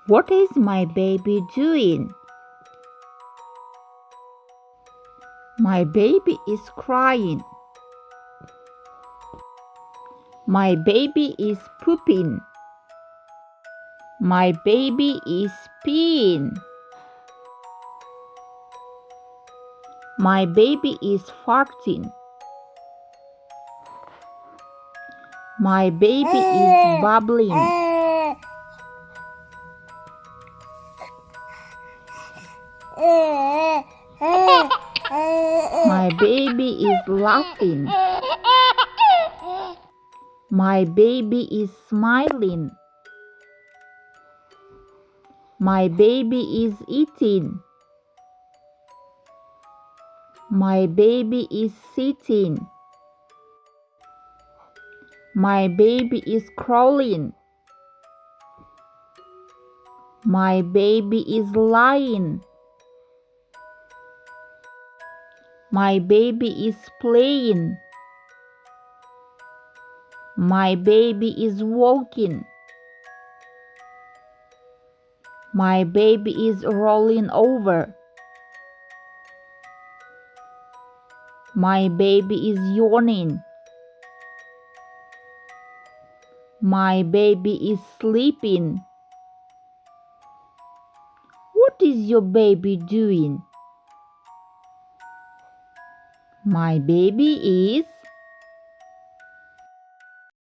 What is my baby doing? My baby is crying. My baby is pooping. My baby is peeing. My baby is farting. My baby is bubbling. My baby is laughing. My baby is smiling. My baby is eating. My baby is sitting. My baby is crawling. My baby is lying. My baby is playing. My baby is walking. My baby is rolling over. My baby is yawning. My baby is sleeping. What is your baby doing? My baby is